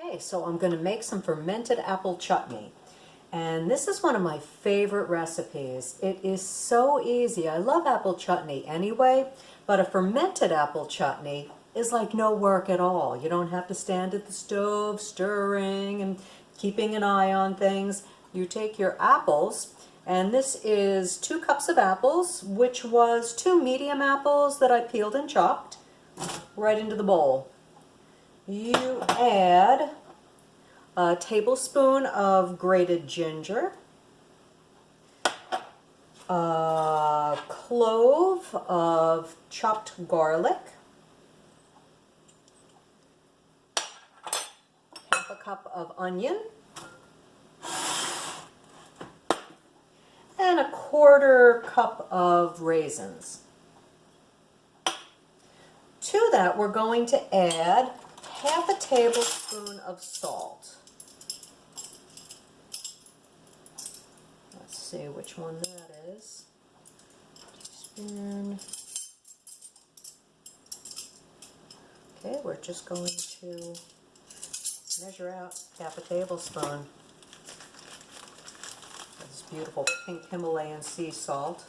Okay, so I'm going to make some fermented apple chutney. And this is one of my favorite recipes. It is so easy. I love apple chutney anyway, but a fermented apple chutney is like no work at all. You don't have to stand at the stove stirring and keeping an eye on things. You take your apples, and this is 2 cups of apples, which was 2 medium apples that I peeled and chopped, right into the bowl. You add a tablespoon of grated ginger, a clove of chopped garlic, half a cup of onion, and a 1/4 cup of raisins. To that, we're going to add half a tablespoon of salt. Let's see which one that is. Teaspoon. Okay, we're just going to measure out half a tablespoon. This beautiful pink Himalayan sea salt.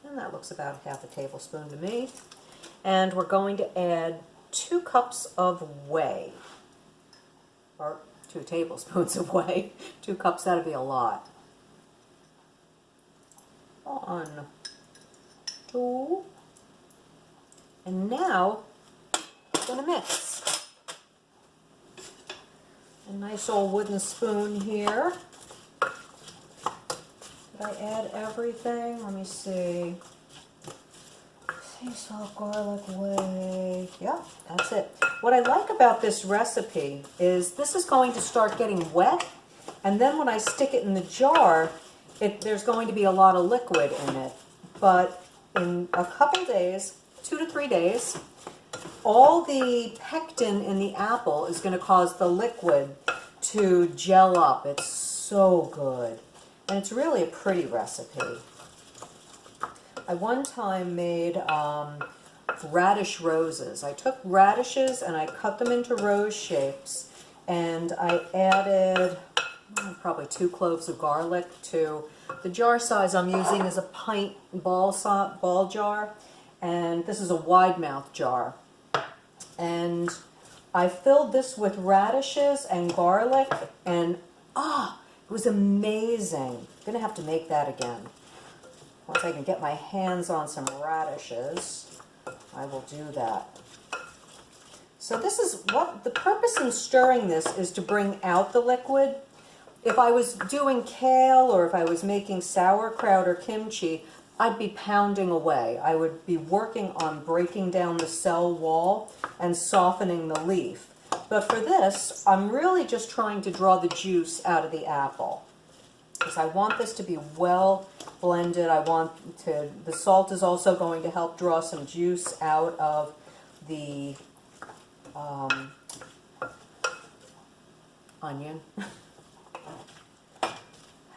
And that looks about half a tablespoon to me. And we're going to add 2 cups of whey, or 2 tablespoons of whey. 2 cups, that'd be a lot. 1, 2, and now I'm going to mix. A nice old wooden spoon here. Did I add everything? Let me see. Sea salt, garlic, whey. Yeah, that's it. What I like about this recipe is this is going to start getting wet, and then when I stick it in the jar, there's going to be a lot of liquid in it. But in a couple days, 2 to 3 days, all the pectin in the apple is going to cause the liquid to gel up. It's so good. And it's really a pretty recipe. I one time made radish roses. I took radishes and I cut them into rose shapes, and I added probably 2 cloves of garlic to the jar size I'm using is a pint ball jar, and this is a wide mouth jar. And I filled this with radishes and garlic, and it was amazing. I'm gonna have to make that again. Once I can get my hands on some radishes, I will do that. So this is what the purpose in stirring this is, to bring out the liquid. If I was doing kale or if I was making sauerkraut or kimchi, I'd be pounding away. I would be working on breaking down the cell wall and softening the leaf. But for this, I'm really just trying to draw the juice out of the apple, because I want this to be well blended. The salt is also going to help draw some juice out of the onion.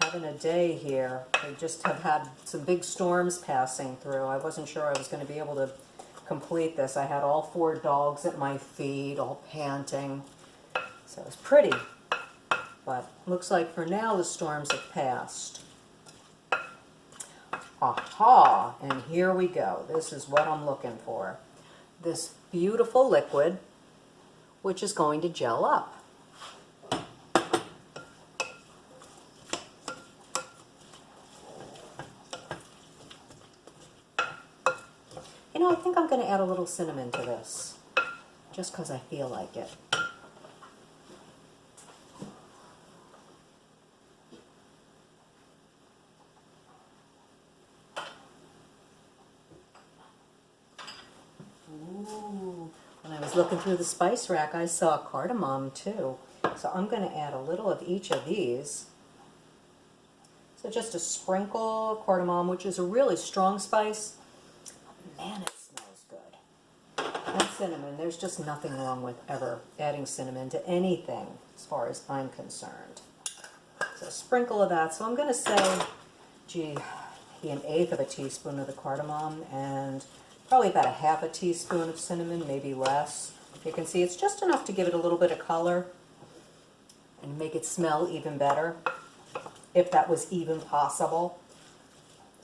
Having a day here. I just have had some big storms passing through. I wasn't sure I was going to be able to complete this. I had all 4 dogs at my feet, all panting. So it was pretty. But looks like for now the storms have passed. Aha! And here we go. This is what I'm looking for. This beautiful liquid, which is going to gel up. You know, I think I'm going to add a little cinnamon to this, just because I feel like it. Ooh, when I was looking through the spice rack, I saw cardamom too. So I'm going to add a little of each of these. So just a sprinkle of cardamom, which is a really strong spice. Man, it smells good. And cinnamon. There's just nothing wrong with ever adding cinnamon to anything, as far as I'm concerned. So a sprinkle of that. So I'm going to say, gee, 1/8 of a teaspoon of the cardamom, and probably about 1/2 teaspoon of cinnamon, maybe less. You can see it's just enough to give it a little bit of color. and make it smell even better, if that was even possible.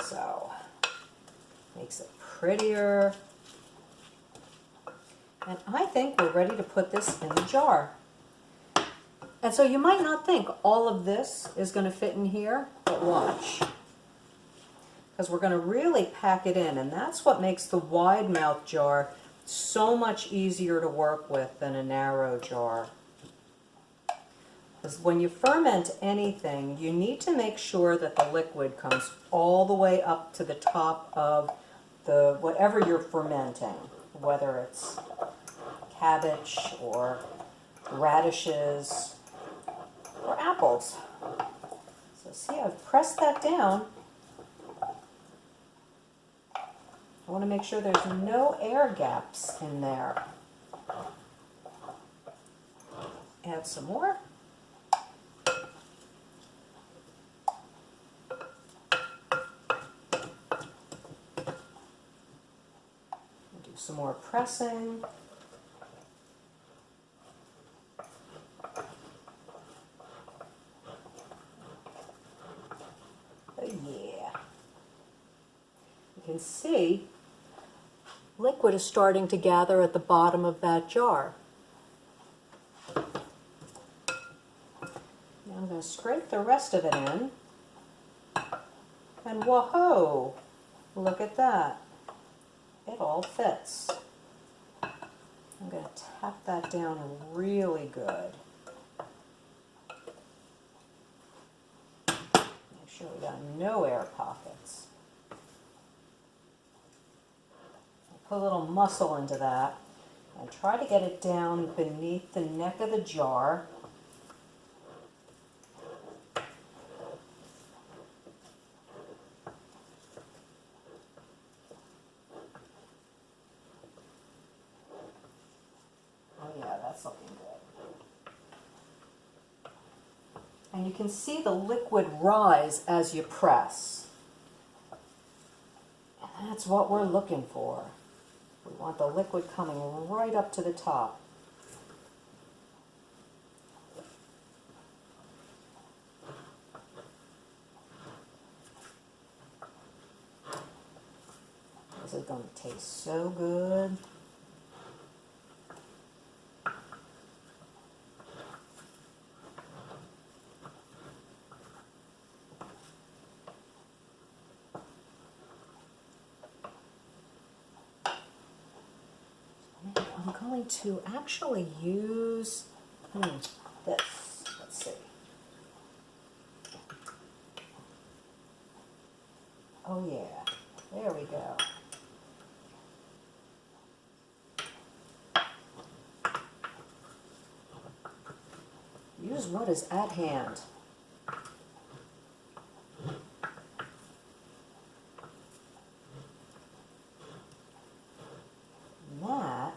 So, makes it prettier. And I think we're ready to put this in the jar. And so you might not think all of this is going to fit in here, but watch. Because we're going to really pack it in, and that's what makes the wide mouth jar so much easier to work with than a narrow jar. Because when you ferment anything, you need to make sure that the liquid comes all the way up to the top of the whatever you're fermenting, whether it's cabbage or radishes or apples. So see, I've pressed that down. I want to make sure there's no air gaps in there. Add some more. Do some more pressing. Oh yeah. You can see liquid is starting to gather at the bottom of that jar. Now I'm going to scrape the rest of it in. And whoa, look at that. It all fits. I'm going to tap that down really good. Make sure we got no air pockets. Put a little muscle into that and try to get it down beneath the neck of the jar. Oh yeah, that's looking good. And you can see the liquid rise as you press. And that's what we're looking for. We want the liquid coming right up to the top. This is going to taste so good. I'm going to actually use this. Let's see. Oh yeah, there we go. Use what is at hand. That,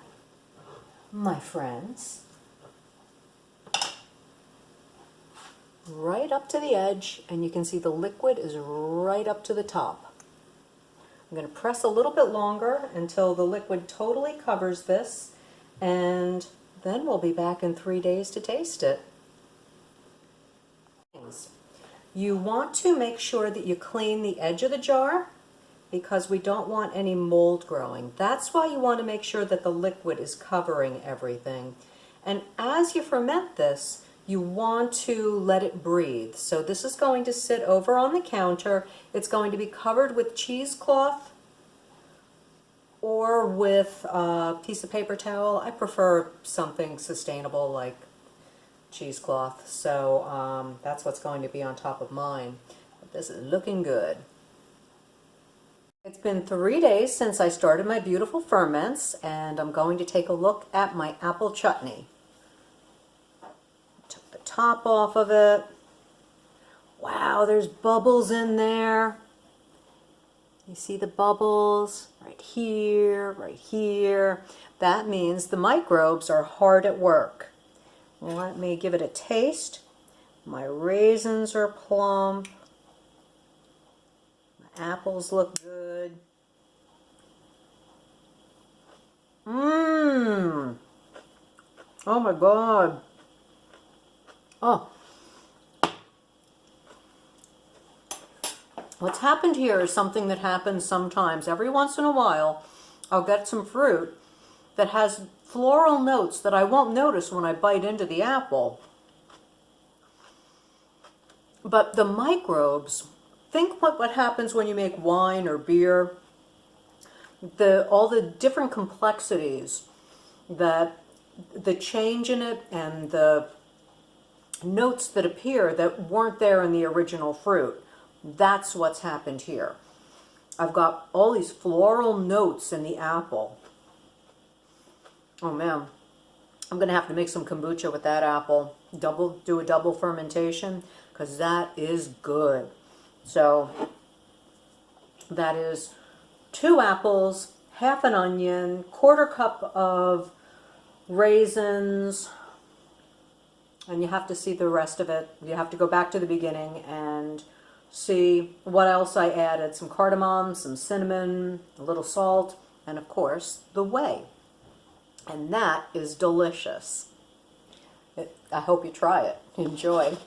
my friends, right up to the edge, and you can see the liquid is right up to the top. I'm going to press a little bit longer until the liquid totally covers this, and then we'll be back in 3 days to taste it. You want to make sure that you clean the edge of the jar because we don't want any mold growing. That's why you want to make sure that the liquid is covering everything. And as you ferment this, you want to let it breathe. So this is going to sit over on the counter. It's going to be covered with cheesecloth or with a piece of paper towel. I prefer something sustainable like cheesecloth. So that's what's going to be on top of mine. But this is looking good. It's been 3 days since I started my beautiful ferments, and I'm going to take a look at my apple chutney. Took the top off of it. Wow, there's bubbles in there. You see the bubbles right here, right here. That means the microbes are hard at work. Let me give it a taste. My raisins are plump. My apples look good. Mmm. Oh my God. Oh, What's happened here is something that happens sometimes. Every once in a while, I'll get some fruit that has floral notes that I won't notice when I bite into the apple. But the microbes, think what happens when you make wine or beer. All the different complexities, that the change in it and the notes that appear that weren't there in the original fruit. That's what's happened here. I've got all these floral notes in the apple. Oh man, I'm gonna have to make some kombucha with that apple. Do a double fermentation, because that is good. So that is 2 apples, half an onion, 1/4 cup of raisins, and you have to see the rest of it. You have to go back to the beginning and see what else I added. Some cardamom, some cinnamon, a little salt, and of course the whey. And that is delicious. I hope you try it. Enjoy.